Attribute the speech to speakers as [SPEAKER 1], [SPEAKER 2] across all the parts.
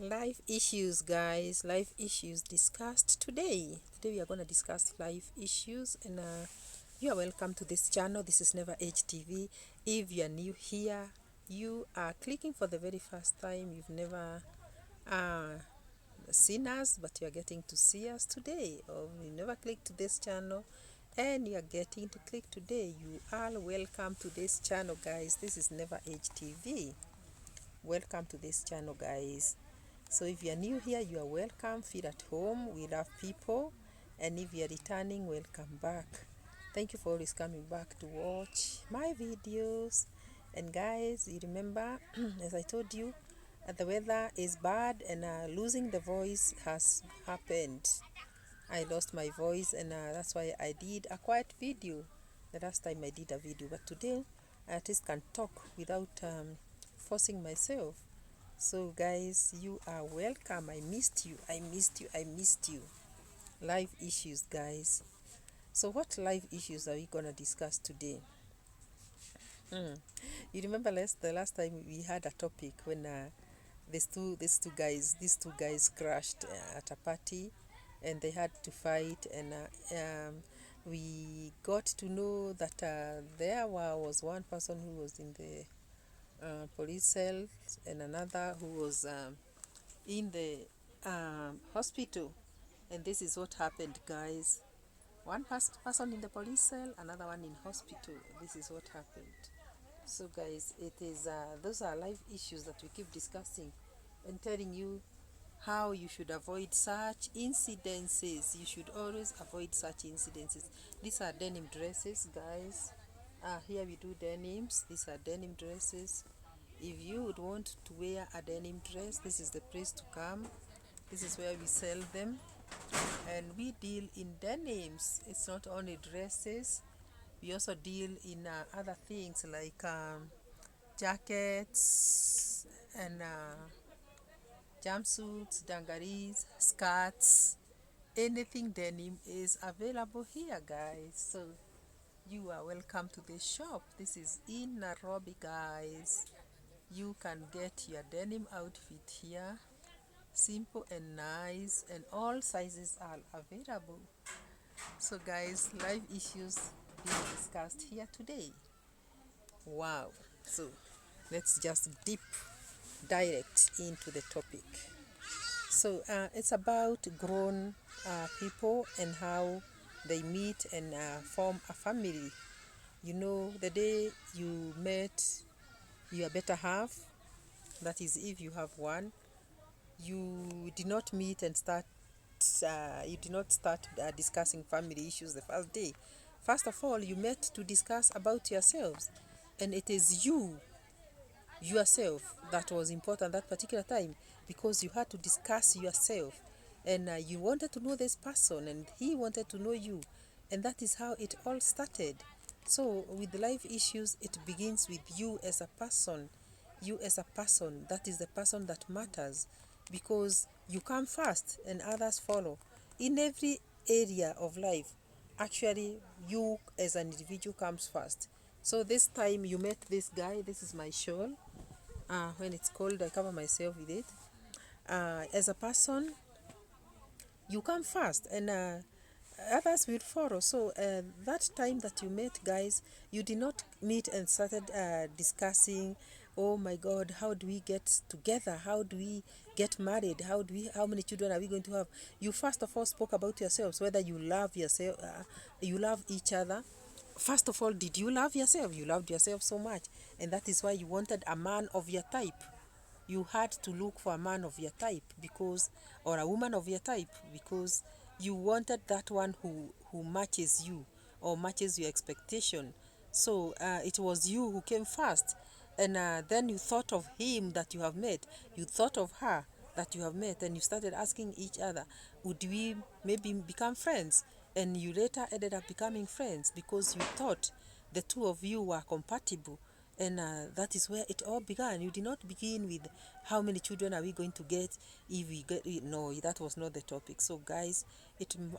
[SPEAKER 1] Life issues, guys. Life issues discussed today. Today we are going to discuss life issues, and you are welcome to this channel. This is Never Age TV. If you are new here, you are clicking for the very first time. You've never seen us, but you are getting to see us today, or you never clicked to this channel and you are getting to click today. You are welcome to this channel, guys. This is Never Age TV. Welcome to this channel, guys. So if you are new here, you are welcome. Feel at home. We love people. And if you are returning, welcome back. Thank you for always coming back to watch my videos. And guys, you remember, as I told you, the weather is bad and losing the voice has happened. I lost my voice, and that's why I did a quiet video. The last time I did a video, but today I at least can talk without forcing myself. So guys, you are welcome. I missed you. I missed you. I missed you. Life issues, guys. So what life issues are we gonna discuss today? You remember the last time we had a topic when these two guys crashed at a party, and they had to fight, and we got to know that there was one person who was in the police cell, and another who was in the hospital. And this is what happened, guys. One person in the police cell, another one in hospital. This is what happened. So guys, it is those are life issues that we keep discussing and telling you how you should avoid such incidences. You should always avoid such incidences. These are denim dresses, guys. Here we do denims. These are denim dresses. If you would want to wear a denim dress, this is the place to come. This is where we sell them, and we deal in denims. It's not only dresses, we also deal in other things like jackets and jumpsuits, dungarees, skirts. Anything denim is available here, guys. So you are welcome to the shop. This is in Nairobi, guys. You can get your denim outfit here. Simple and nice, and all sizes are available. So guys, life issues being discussed here today. Wow. So let's just deep direct into the topic. So it's about grown people and how they meet and form a family. You know, the day you met your better half, that is if you have one, you did not meet and start you did not start discussing family issues the first day. First of all, you met to discuss about yourselves, and it is yourself that was important that particular time, because you had to discuss yourself, and you wanted to know this person and he wanted to know you, and that is how it all started. So with life issues, it begins with you as a person. You as a person, that is the person that matters, because you come first and others follow in every area of life. Actually, you as an individual comes first. So this time you met this guy. This is my shawl. When it's cold, I cover myself with it. As a person, you come first, and others will follow. So that time that you met, guys, you did not meet and started discussing, oh my god, how do we get together, how do we get married, how many children are we going to have. You first of all spoke about yourselves, whether you love yourself, you love each other. First of all, did you love yourself? You loved yourself so much, and that is why you wanted a man of your type. You had to look for a man of your type, because, or a woman of your type, because you wanted that one who matches you or matches your expectation. So it was you who came first, and then you thought of him that you have met, you thought of her that you have met, and you started asking each other, would we maybe become friends? And you later ended up becoming friends because you thought the two of you were compatible, and that is where it all began. You did not begin with how many children are we going to get, if we get, no, that was not the topic. So guys,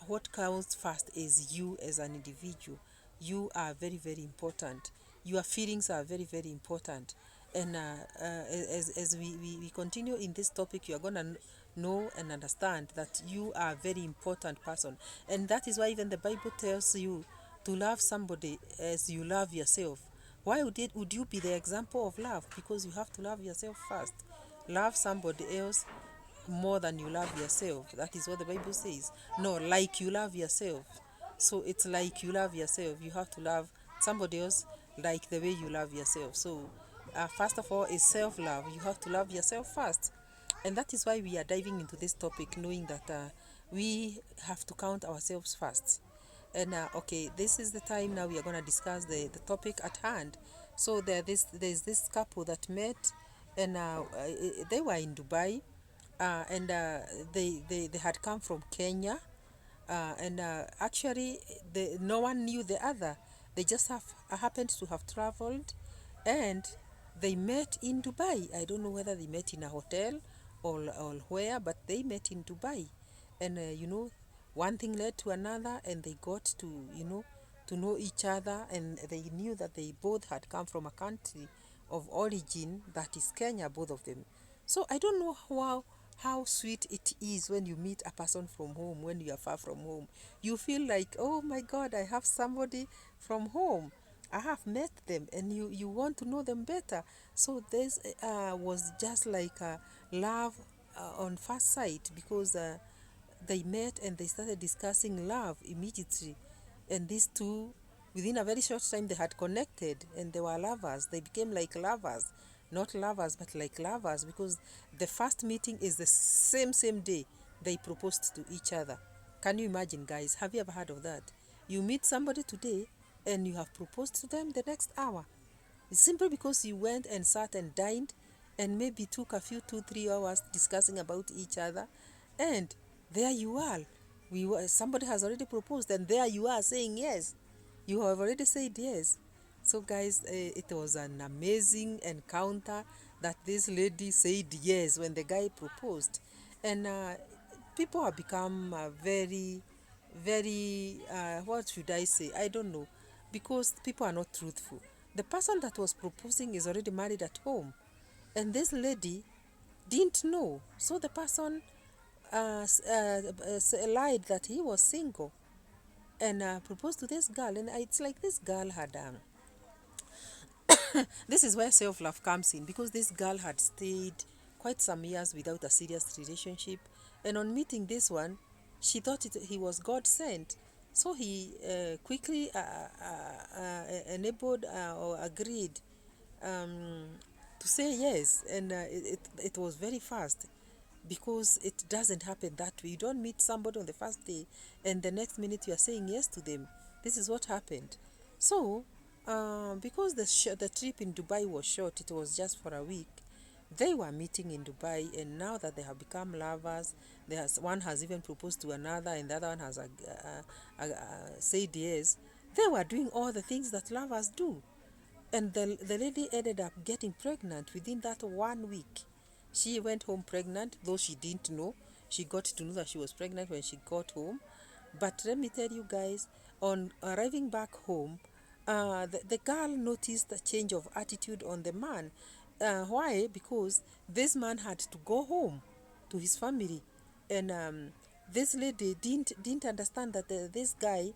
[SPEAKER 1] what counts first is you as an individual. You are very, very important. Your feelings are very, very important, And as we continue in this topic, you are going to know and understand that you are a very important person. And that is why even the Bible tells you to love somebody as you love yourself. Why would you be the example of love? Because you have to love yourself first. Love somebody else more than you love yourself. That is what the Bible says. No, like you love yourself. So it's like you love yourself. You have to love somebody else like the way you love yourself. So, first of all, is self love. You have to love yourself first. And that is why we are diving into this topic, knowing that we have to count ourselves first. And okay, this is the time now we are going to discuss the topic at hand. So there's this couple that met, and they were in Dubai, and they had come from Kenya, and actually no one knew the other. They just happened to have traveled, and they met in Dubai. I don't know whether they met in a hotel or where, but they met in Dubai. And one thing led to another, and they got to to know each other, and they knew that they both had come from a country of origin that is Kenya, both of them. So I don't know how sweet it is when you meet a person from home, when you are far from home. You feel like, oh my God, I have somebody from home. I have met them, and you want to know them better. So this was just like love on first sight, because they met and they started discussing love immediately. And these two, within a very short time, they had connected and they were lovers. They became like lovers. Not lovers, but like lovers, because the first meeting is the same day they proposed to each other. Can you imagine, guys? Have you ever heard of that? You meet somebody today and you have proposed to them the next hour. It's simply because you went and sat and dined and maybe took a few 2 3 hours discussing about each other, and there you are. Somebody has already proposed, and there you are saying yes. You have already said yes. So guys, it was an amazing encounter that this lady said yes when the guy proposed. And people have become very, what should I say, I don't know, because people are not truthful. The person that was proposing is already married at home, and this lady didn't know. So the person lied that he was single, and proposed to this girl. And it's like this girl had this is where self-love comes in, because this girl had stayed quite some years without a serious relationship, and on meeting this one, she thought he was God sent. So he quickly enabled or agreed um, to say yes, and it was very fast, because it doesn't happen that way. You don't meet somebody on the first day and the next minute you are saying yes to them. This is what happened. So because the trip in Dubai was short, it was just for a week. They were meeting in Dubai, and now that they have become lovers, one has even proposed to another, and the other one has said yes. They were doing all the things that lovers do, and the lady ended up getting pregnant within that 1 week. She went home pregnant, though she didn't know. She got to know that she was pregnant when she got home. But let me tell you guys, on arriving back home, the girl noticed a change of attitude on the man. Why? Because this man had to go home to his family, and this lady didn't understand that this guy,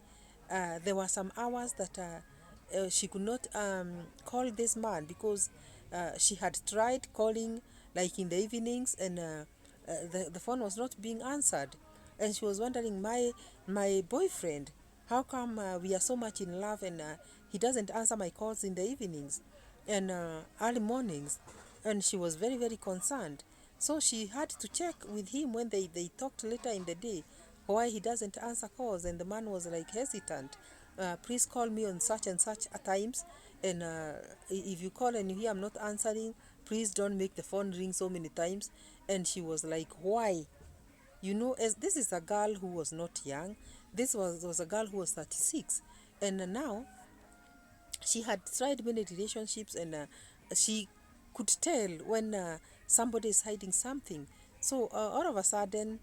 [SPEAKER 1] there were some hours that she could not call this man, because she had tried calling like in the evenings, and the phone was not being answered, and she was wondering, my boyfriend, how come we are so much in love, and he doesn't answer my calls in the evenings and early mornings. And she was very concerned. So she had to check with him when they talked later in the day, why he doesn't answer calls. And the man was like hesitant. Please call me on such and such at times, and if you call and you hear I'm not answering, please don't make the phone ring so many times. And she was like, why? As this is a girl who was not young. This was a girl who was 36, and now she had tried many relationships, and she could tell when somebody is hiding something. So all of a sudden,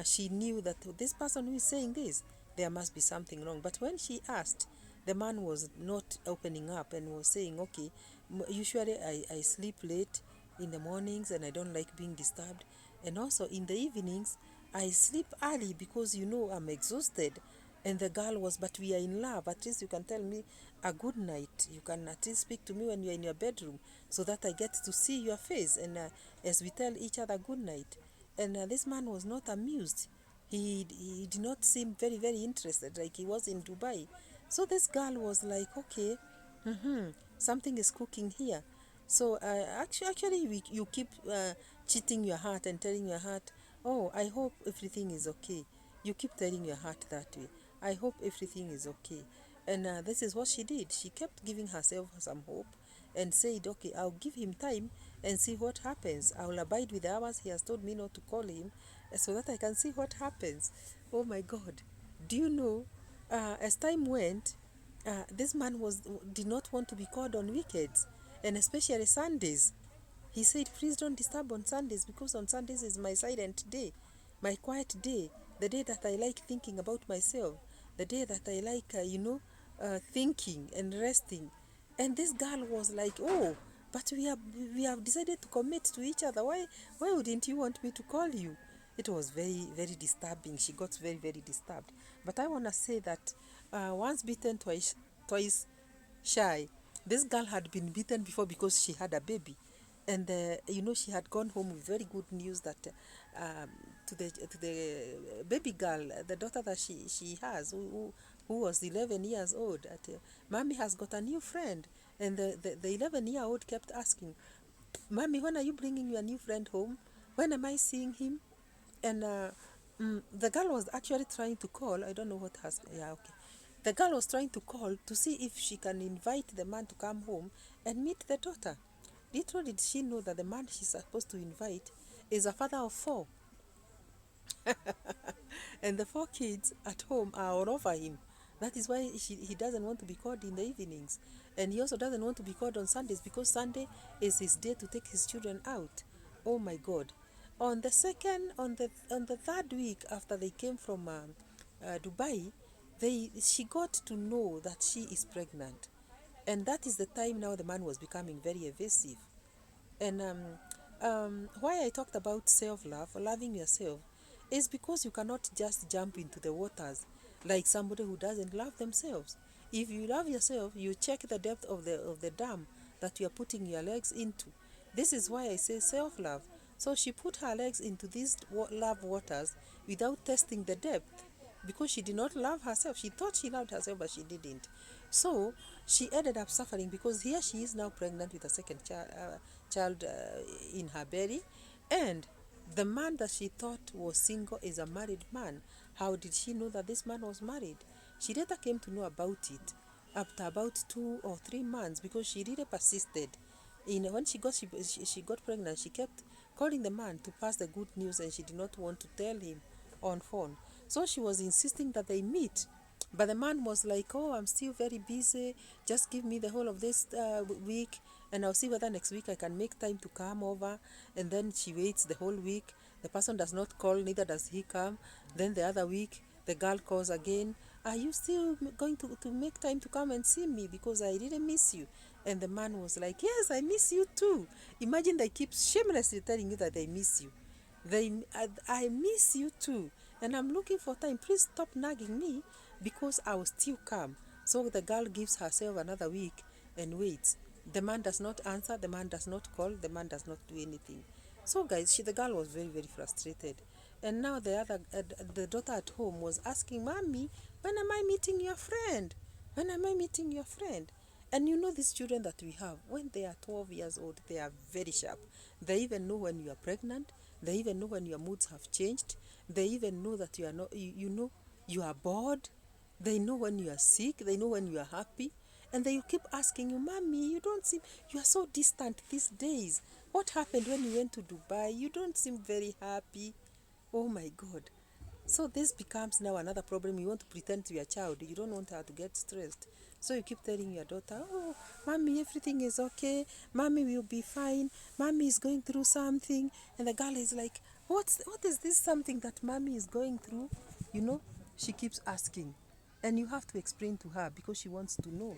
[SPEAKER 1] she knew that this person who is saying this, there must be something wrong. But when she asked, the man was not opening up and was saying, okay, Usually I sleep late in the mornings and I don't like being disturbed. And also in the evenings, I sleep early because I'm exhausted. And the girl was, but we are in love. At least you can tell me a good night. You can at least speak to me when you're in your bedroom so that I get to see your face. And as we tell each other good night. And this man was not amused. He did not seem very, very interested, like he was in Dubai. So this girl was like, okay, something is cooking here. So you keep cheating your heart and telling your heart, oh, I hope everything is okay. You keep telling your heart that way. I hope everything is okay. And this is what she did. She kept giving herself some hope and said, okay, I'll give him time and see what happens. I'll abide with the hours he has told me not to call him so that I can see what happens. Oh my God. Do you know, as time went, this man did not want to be called on weekends and especially Sundays. He said, please don't disturb on Sundays because on Sundays is my silent day, my quiet day, the day that I like thinking about myself, the day that I like, thinking and resting. And this girl was like, oh, but we have decided to commit to each other. Why wouldn't you want me to call you? It was very, very disturbing. She got very, very disturbed. But I want to say that once bitten, twice shy. This girl had been beaten before because she had a baby, and she had gone home with very good news that um, to the baby girl, the daughter that she has, who was 11 years old, that mommy has got a new friend, and the 11-year-old kept asking, mommy, when are you bringing your new friend home? When am I seeing him? And the girl was actually trying to call. I don't know what has. Yeah, okay. The girl was trying to call to see if she can invite the man to come home and meet the daughter. Little did she know that the man she's supposed to invite is a father of four, and the four kids at home are all over him. That is why he doesn't want to be called in the evenings, and he also doesn't want to be called on Sundays because Sunday is his day to take his children out. Oh my God! On the third week after they came from Dubai, she got to know that she is pregnant, and that is the time now the man was becoming very evasive. And why I talked about self-love, loving yourself, is because you cannot just jump into the waters like somebody who doesn't love themselves. If you love yourself, you check the depth of the dam that you are putting your legs into. This is why I say self-love. So she put her legs into these love waters without testing the depth because she did not love herself. She thought she loved herself, but she didn't. So she ended up suffering because here she is now pregnant with a second child in her belly, and the man that she thought was single is a married man. How did she know that this man was married? She later came to know about it after about 2 or 3 months because she really persisted. When she got pregnant, she kept calling the man to pass the good news, and she did not want to tell him on phone. So she was insisting that they meet. But the man was like, oh, I'm still very busy. Just give me the whole of this week, and I'll see whether next week I can make time to come over. And then she waits the whole week. The person does not call, neither does he come. Then the other week, the girl calls again. Are you still going to make time to come and see me? Because I really miss you. And the man was like, yes, I miss you too. Imagine they keep shamelessly telling you that they miss you. I miss you too, and I'm looking for time. Please stop nagging me because I will still come. So the girl gives herself another week and waits. The man does not answer, the man does not call, the man does not do anything. So guys, the girl was very, very frustrated. And now the daughter at home was asking, mommy, when am I meeting your friend? When am I meeting your friend? And these children that we have, when they are 12 years old, they are very sharp. They even know when you are pregnant. They even know when your moods have changed. They even know that you are not, you are bored. They know when you are sick. They know when you are happy. And they keep asking you, mommy, you are so distant these days. What happened when you went to Dubai? You don't seem very happy. Oh my God. So this becomes now another problem. You want to pretend to your child. You don't want her to get stressed. So you keep telling your daughter, oh, mommy, everything is okay. Mommy will be fine. Mommy is going through something. And the girl is like, what is this something that mommy is going through? She keeps asking. And you have to explain to her because she wants to know.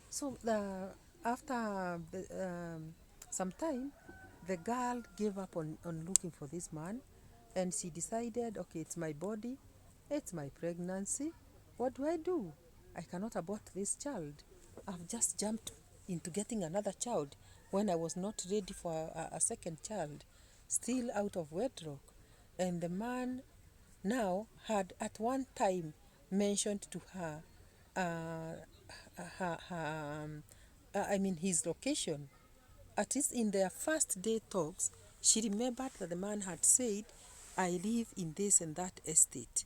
[SPEAKER 1] So After some time, the girl gave up on looking for this man, and she decided, okay, it's my body, it's my pregnancy. What do I do? I cannot abort this child. I've just jumped into getting another child when I was not ready for a second child, still out of wedlock. And the man now had at one time mentioned to her, I mean, his location. At least in their first day talks, she remembered that the man had said, I live in this and that estate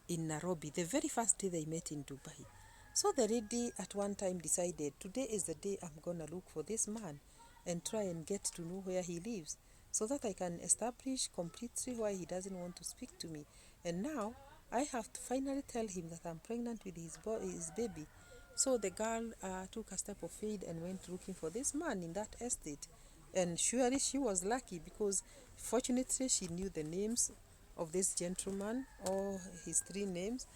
[SPEAKER 1] in Nairobi, the very first day they met in Dubai. So the lady at one time decided, today is the day I'm going to look for this man and try and get to know where he lives so that I can establish completely why he doesn't want to speak to me. And now I have to finally tell him that I'm pregnant with his baby. So the girl took a step of faith and went looking for this man in that estate. And surely she was lucky because fortunately she knew the names of this gentleman, or his three names.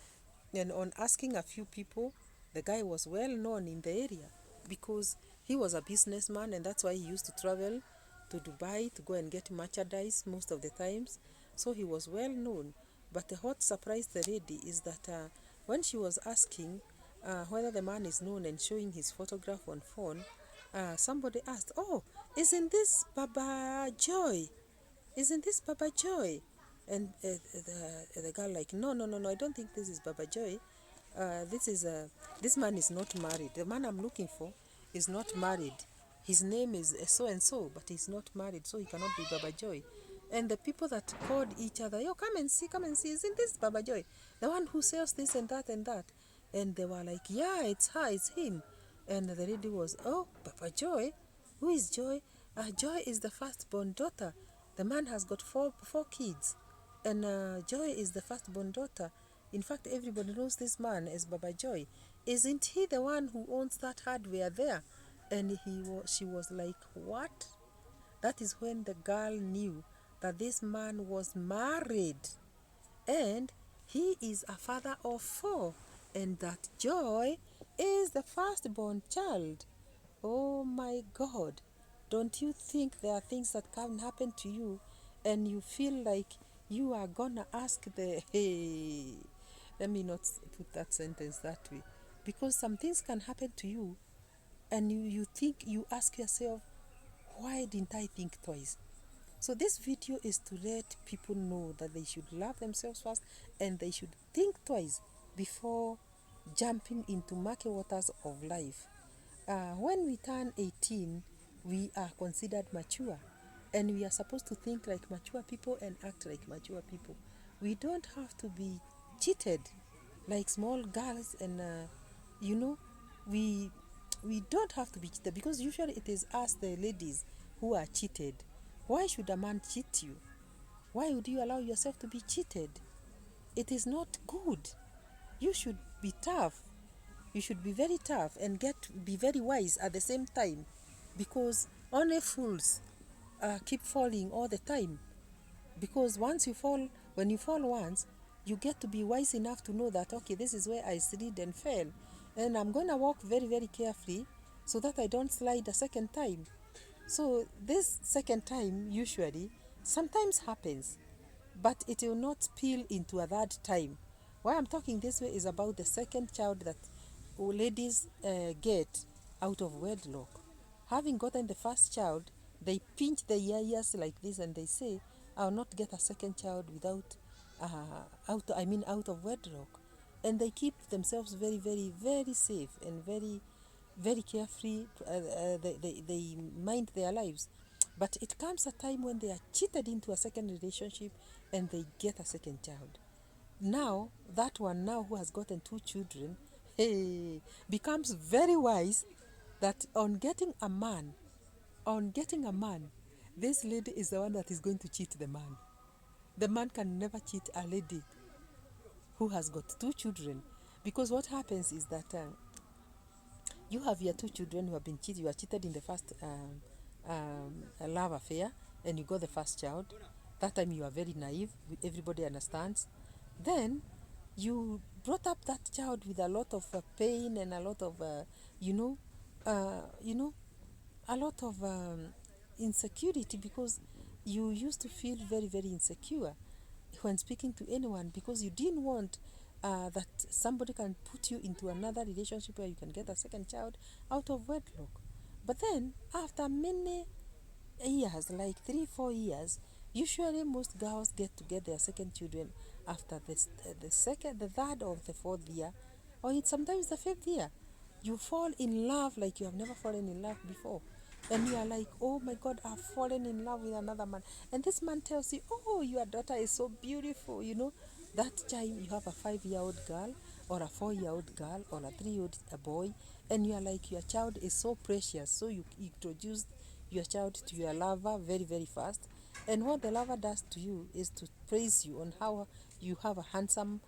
[SPEAKER 1] And on asking a few people, the guy was well known in the area because he was a businessman, and that's why he used to travel to Dubai to go and get merchandise most of the times. So he was well known. But what surprised the lady is that when she was asking whether the man is known and showing his photograph on phone, somebody asked, "Oh, isn't this Baba Joy? Isn't this Baba Joy?" And the girl like, no, no, no, no, I don't think this is Baba Joy. This man is not married. The man I'm looking for is not married. His name is so and so, but he's not married, so he cannot be Baba Joy. And the people that called each other, yo, come and see, isn't this Baba Joy, the one who sells this and that and that? And they were like, yeah, it's her, it's him. And the lady was, oh, Baba Joy? Who is Joy? Joy is the firstborn daughter. The man has got four kids, and Joy is the firstborn daughter. In fact, everybody knows this man as Baba Joy. Isn't he the one who owns that hardware there? And she was like, what? That is when the girl knew that this man was married, and he is a father of four, and that Joy is the firstborn child. Oh my God. Don't you think there are things that can happen to you and you feel like you are gonna ask the, hey, let me not put that sentence that way. Because some things can happen to you and you ask yourself, why didn't I think twice? So this video is to let people know that they should love themselves first and they should think twice before jumping into murky waters of life. When we turn 18, we are considered mature, and we are supposed to think like mature people and act like mature people. We don't have to be cheated like small girls, and you know, we we don't have to be cheated because usually it is us, the ladies, who are cheated. Why should a man cheat you? Why would you allow yourself to be cheated? It is not good. You should be tough. You should be very tough and be very wise at the same time, because only fools keep falling all the time. Because when you fall once, you get to be wise enough to know that, okay, this is where I slid and fell, and I'm going to walk very, very carefully so that I don't slide a second time. So this second time usually sometimes happens, but it will not spill into a third time. Why I'm talking this way is about the second child that ladies get out of wedlock. Having gotten the first child, they pinch their ears like this and they say, I'll not get a second child without out of wedlock. And they keep themselves very, very, very safe and very, very carefree. They mind their lives. But it comes a time when they are cheated into a second relationship and they get a second child. Now, that one now who has gotten two children, hey, becomes very wise that on getting a man, this lady is the one that is going to cheat the man. The man can never cheat a lady who has got two children, because what happens is that you have your two children who have been cheated. You are cheated in the first love affair, and you got the first child. That time you are very naive. Everybody understands. Then you brought up that child with a lot of pain and a lot of, you know, a lot of insecurity, because you used to feel very, very insecure when speaking to anyone, because you didn't want that somebody can put you into another relationship where you can get a second child out of wedlock. But then, after many years, like 3 4 years, usually most girls get to get their second children after this, the second, the third, or the fourth year, or it's sometimes the fifth year. You fall in love like you have never fallen in love before, and you are like, oh my god, I've fallen in love with another man, and this man tells you, oh, your daughter is so beautiful, you know. That time you have a 5-year-old girl, or a 4-year-old girl, or a 3-year-old boy, and you are like, your child is so precious, so you introduce your child to your lover very, very fast. And what the lover does to you is to praise you on how you have a handsome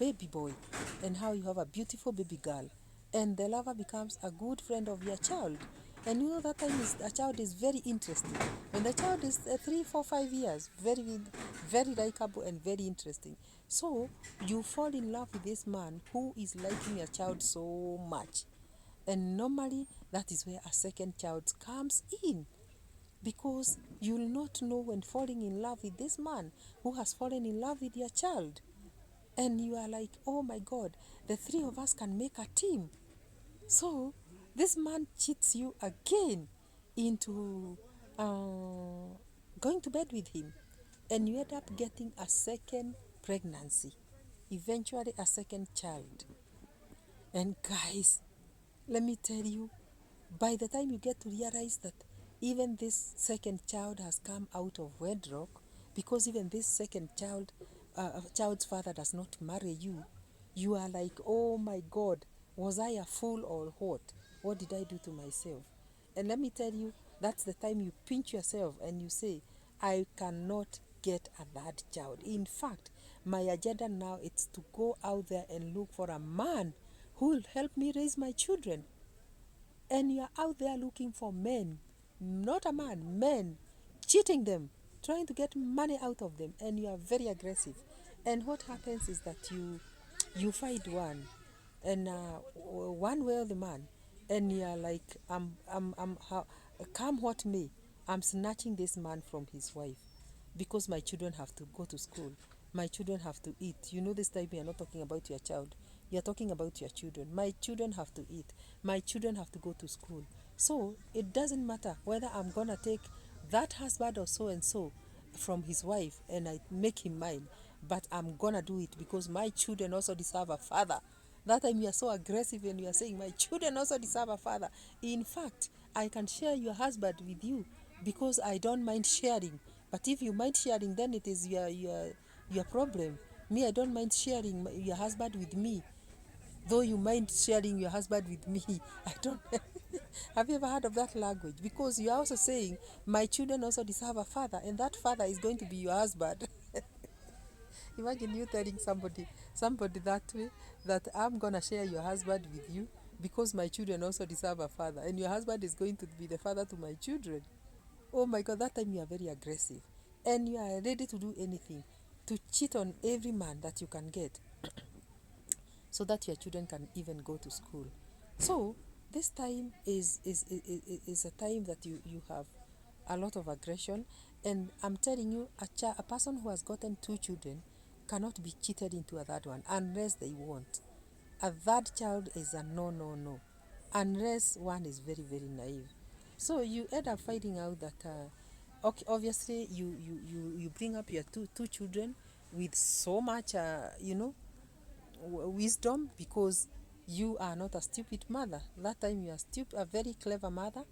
[SPEAKER 1] baby boy, and how you have a beautiful baby girl. And the lover becomes a good friend of your child. And you know, that time is a child is very interesting. When the child is 3 4 5 years, very, very likable and very interesting. So you fall in love with this man who is liking your child so much. And normally that is where a second child comes in, because you'll not know when falling in love with this man who has fallen in love with your child. And you are like, oh my god, the three of us can make a team. So this man cheats you again into going to bed with him, and you end up getting a second pregnancy, eventually a second child. And guys, let me tell you, by the time you get to realize that even this second child has come out of wedlock, because even this second child's father does not marry you, you are like, oh my god, was I a fool or what? What did I do to myself? And let me tell you, that's the time you pinch yourself and you say, I cannot get a third child. In fact, my agenda now is to go out there and look for a man who will help me raise my children. And you are out there looking for men, not a man, men, cheating them, trying to get money out of them, and you are very aggressive. And what happens is that you find one, and one wealthy man, and you are like, come what may, I'm snatching this man from his wife, because my children have to go to school, my children have to eat. You know, this time you are not talking about your child, you're talking about your children. My children have to eat, my children have to go to school. So it doesn't matter whether I'm gonna take that husband or so and so from his wife and I make him mine, but I'm gonna do it because my children also deserve a father. That time you are so aggressive and you are saying my children also deserve a father. In fact, I can share your husband with you because I don't mind sharing. But if you mind sharing, then it is your problem. Me, I don't mind sharing your husband with me. Though you mind sharing your husband with me, I don't. Have you ever heard of that language? Because you are also saying my children also deserve a father, and that father is going to be your husband. Imagine you telling somebody that way, that I'm gonna share your husband with you because my children also deserve a father, and your husband is going to be the father to my children. Oh my god, that time you are very aggressive, and you are ready to do anything to cheat on every man that you can get, so that your children can even go to school. So this time is a time that you have a lot of aggression. And I'm telling you, a person who has gotten 2 children cannot be cheated into a third one unless they want. A third child is a no, no, no, unless one is very, very naive. So you end up finding out that okay, obviously you bring up your two children with so much wisdom, because you are not a stupid mother. That time you are a very clever mother,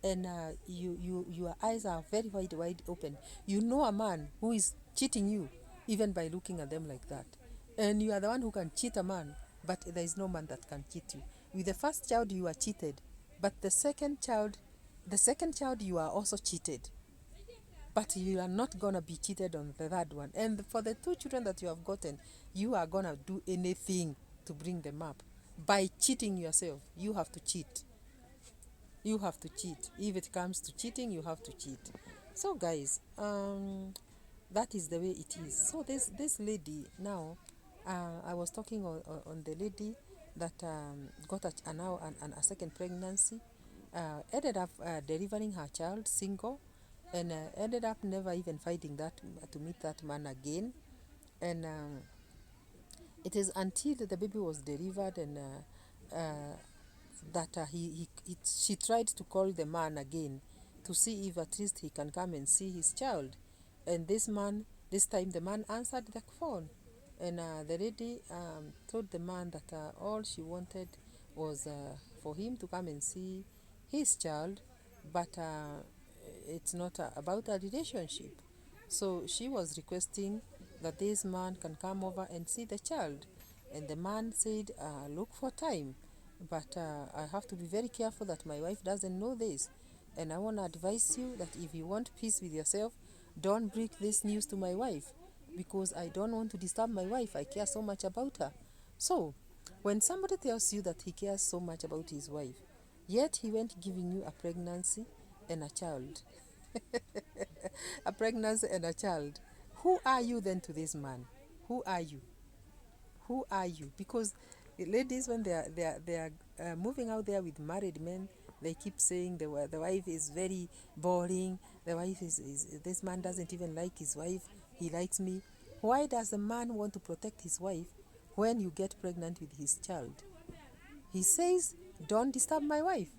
[SPEAKER 1] and your eyes are very wide open. You know a man who is cheating you even by looking at them like that, and you are the one who can cheat a man, but there is no man that can cheat you. With the first child you are cheated, but the second child you are also cheated, but you are not gonna be cheated on the third one. And for the 2 children that you have gotten, you are gonna do anything to bring them up by cheating yourself. You have to cheat. You have to cheat. If it comes to cheating, you have to cheat. So guys, that is the way it is. So this lady now, I was talking on the lady that got now a second pregnancy. ended up delivering her child single, and ended up never even finding that to meet that man again. And it is until the baby was delivered and that she tried to call the man again to see if at least he can come and see his child. And this time the man answered the phone, and the lady told the man that all she wanted was for him to come and see his child, but it's not about a relationship. So she was requesting that this man can come over and see the child. And the man said, look for time, but I have to be very careful that my wife doesn't know this. And I want to advise you that if you want peace with yourself, don't break this news to my wife, because I don't want to disturb my wife. I care so much about her. So, when somebody tells you that he cares so much about his wife, yet he went giving you a pregnancy and a child, a pregnancy and a child, who are you then to this man? Who are you? Who are you? Because ladies, when they are moving out there with married men, they keep saying the wife is very boring. The wife is this man doesn't even like his wife. He likes me. Why does the man want to protect his wife when you get pregnant with his child? He says, "Don't disturb my wife."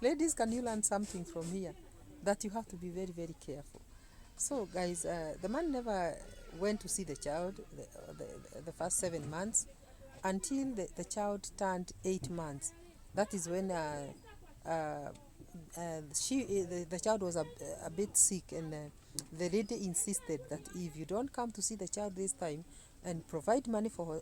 [SPEAKER 1] Ladies, can you learn something from here? That you have to be very, very careful. So, guys, the man never went to see the child the first 7 months until the child turned 8 months. That is when the child was a bit sick, and the lady insisted that if you don't come to see the child this time and provide money for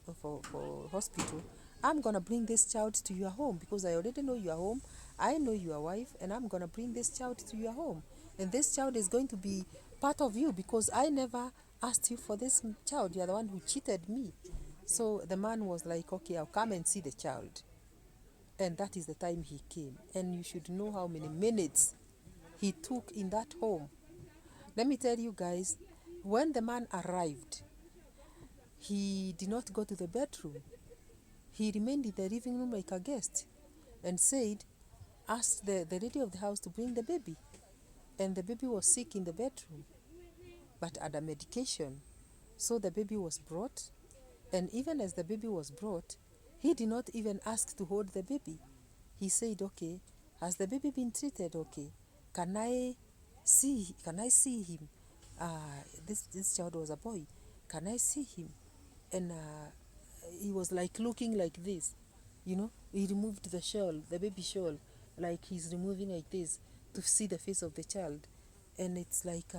[SPEAKER 1] hospital, I'm gonna bring this child to your home, because I already know your home. I know your wife, and I'm gonna bring this child to your home, and this child is going to be part of you, because I never asked you for this child. You're the one who cheated me. So the man was like, okay, I'll come and see the child. And that is the time he came. And you should know how many minutes he took in that home. Let me tell you guys, when the man arrived, he did not go to the bedroom. He remained in the living room like a guest, and said, asked the lady of the house to bring the baby. And the baby was sick in the bedroom, but under medication. So the baby was brought, and even as the baby was brought, he did not even ask to hold the baby. He said, okay, has the baby been treated? Okay, can I see him? This child was a boy. Can I see him? And he was like looking like this, he removed the shawl, the baby shawl, like he's removing like this to see the face of the child. And it's like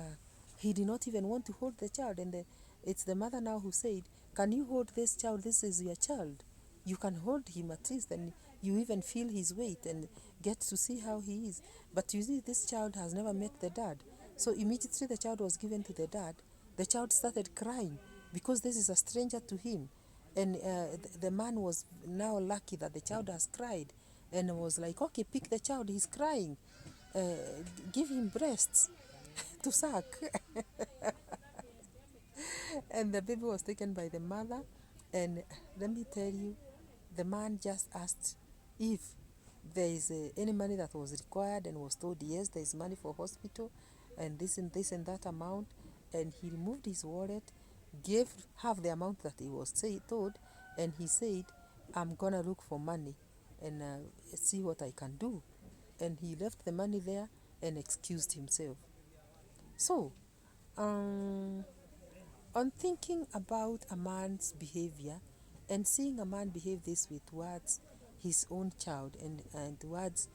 [SPEAKER 1] he did not even want to hold the child. And it's the mother now who said, can you hold this child? This is your child. You can hold him at least, and you even feel his weight and get to see how he is. But you see, this child has never met the dad. So immediately the child was given to the dad, the child started crying, because this is a stranger to him. And the man was now lucky that the child has cried, and was like, okay, pick the child, he's crying, uh, give him breasts to suck. And the baby was taken by the mother. And let me tell you, the man just asked if there is any money that was required, and was told, yes, there is money for hospital, and this and that amount. And he removed his wallet, gave half the amount that he was told, and he said, I'm gonna look for money and see what I can do. And he left the money there and excused himself. So, on thinking about a man's behavior, and seeing a man behave this way towards his own child, and towards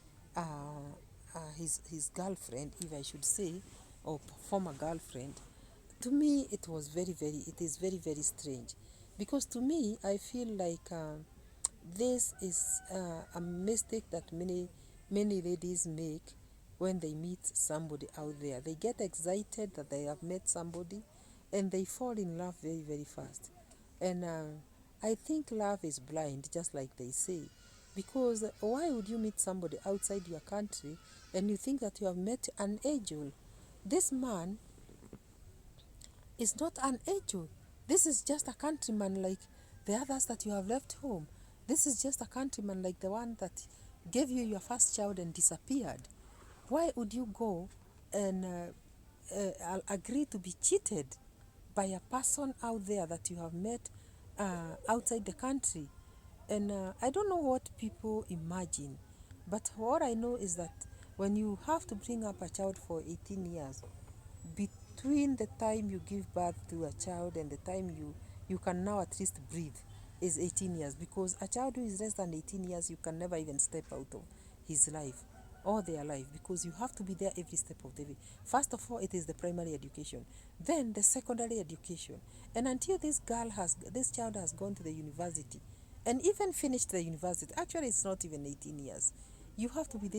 [SPEAKER 1] his girlfriend, if I should say, or former girlfriend, to me it is very, very strange. Because to me, I feel like this is a mistake that many ladies make when they meet somebody out there. They get excited that they have met somebody, and they fall in love very, very fast. And I think love is blind, just like they say. Because why would you meet somebody outside your country and you think that you have met an angel? This man is not an angel. This is just a countryman like the others that you have left home. This is just a countryman like the one that gave you your first child and disappeared, why would you go and agree to be cheated by a person out there that you have met outside the country? And I don't know what people imagine, but what I know is that when you have to bring up a child for 18 years, between the time you give birth to a child and the time you can now at least breathe is 18 years, because a child who is less than 18 years, you can never even step out of his life or their life, because you have to be there every step of the way. First of all, it is the primary education, then the secondary education, and until this child has gone to the university and even finished the university, actually it's not even 18 years, you have to be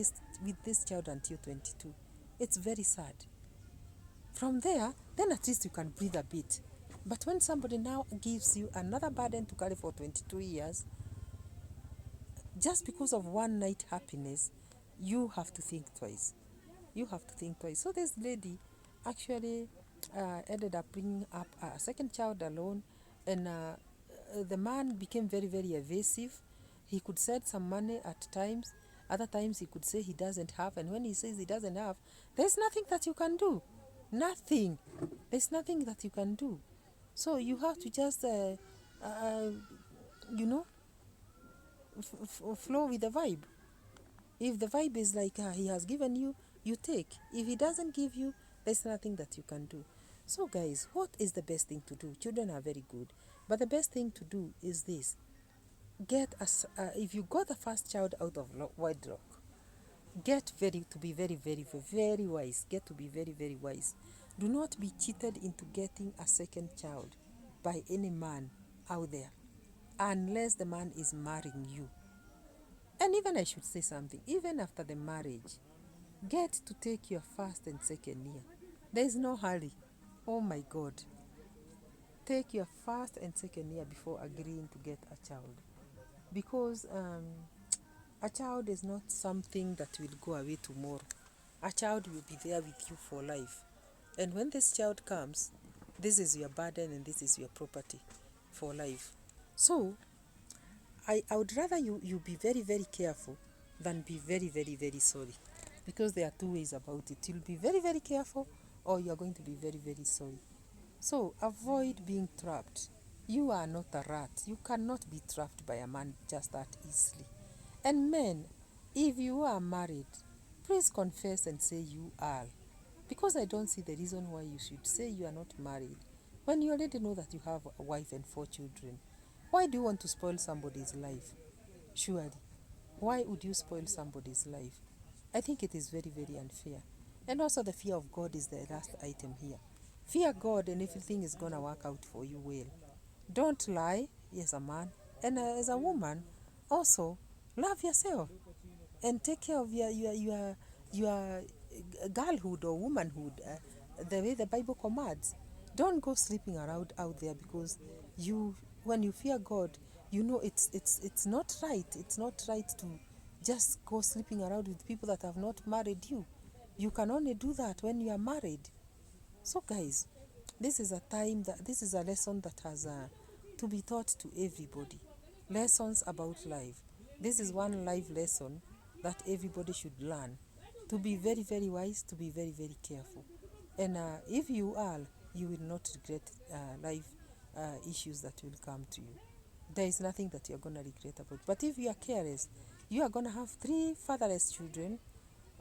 [SPEAKER 1] with this child until 22. It's very sad. From there, then at least you can breathe a bit. But when somebody now gives you another burden to carry for 22 years, just because of one night happiness, you have to think twice. You have to think twice. So this lady actually ended up bringing up a second child alone, and the man became very, very evasive. He could send some money at times. Other times he could say he doesn't have, and when he says he doesn't have, there's nothing that you can do. Nothing. There's nothing that you can do. So you have to just, you know, flow with the vibe. If the vibe is like he has given you, you take. If he doesn't give you, there's nothing that you can do. So guys, what is the best thing to do? Children are very good, but the best thing to do is this: if you got the first child out of wedlock, get to be very, very, very wise. Get to be very, very wise. Do not be cheated into getting a second child by any man out there, unless the man is marrying you. And even I should say something, even after the marriage, get to take your first and second year. There is no hurry. Oh my God. Take your first and second year before agreeing to get a child. Because a child is not something that will go away tomorrow. A child will be there with you for life. And when this child comes, this is your burden and this is your property for life. So I would rather you be very, very careful than be very, very, very sorry. Because there are two ways about it. You'll be very, very careful, or you're going to be very, very sorry. So avoid being trapped. You are not a rat. You cannot be trapped by a man just that easily. And men, if you are married, please confess and say you are. Because I don't see the reason why you should say you are not married when you already know that you have a wife and 4 children. Why do you want to spoil somebody's life? Surely. Why would you spoil somebody's life? I think it is very, very unfair. And also the fear of God is the last item here. Fear God and everything is going to work out for you well. Don't lie as a man. And as a woman, also love yourself and take care of your girlhood or womanhood the way the Bible commands. Don't go sleeping around out there, because when you fear God, you know it's not right. It's not right to just go sleeping around with people that have not married you. You can only do that when you are married. So guys, this is a lesson that has to be taught to everybody. Lessons about life. This is one life lesson that everybody should learn. To be very, very wise, to be very, very careful. And if you are, you will not regret life issues that will come to you. There is nothing that you're going to regret about. But if you are careless, you are going to have 3 fatherless children,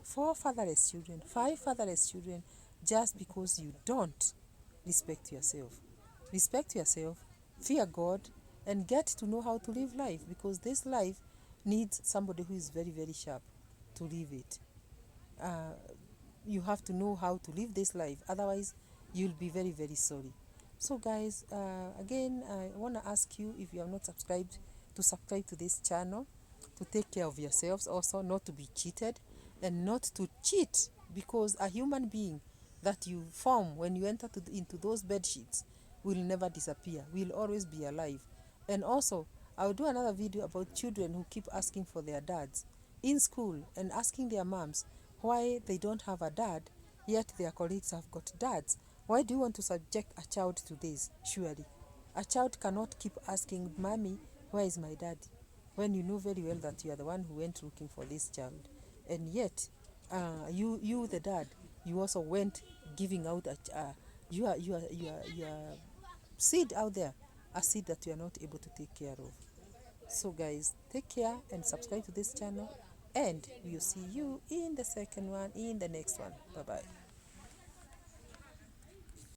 [SPEAKER 1] 4 fatherless children, 5 fatherless children, just because you don't respect yourself. Respect yourself, fear God, and get to know how to live life, because this life needs somebody who is very, very sharp to live it. You have to know how to live this life, otherwise you'll be very, very sorry. So guys, again, I want to ask you, if you are not subscribed, to subscribe to this channel, to take care of yourselves, also not to be cheated and not to cheat, because a human being that you form when you enter into those bed sheets will never disappear, will always be alive. And also, I'll do another video about children who keep asking for their dads in school and asking their moms why they don't have a dad, yet their colleagues have got dads. Why do you want to subject a child to this? Surely a child cannot keep asking, mommy, where is my daddy? when you know very well that you are the one who went looking for this child, and yet you the dad, you also went giving out your seed out there, a seed that you are not able to take care of. So guys, take care and subscribe to this channel, and we'll see you in the second one, in the next one. Bye bye.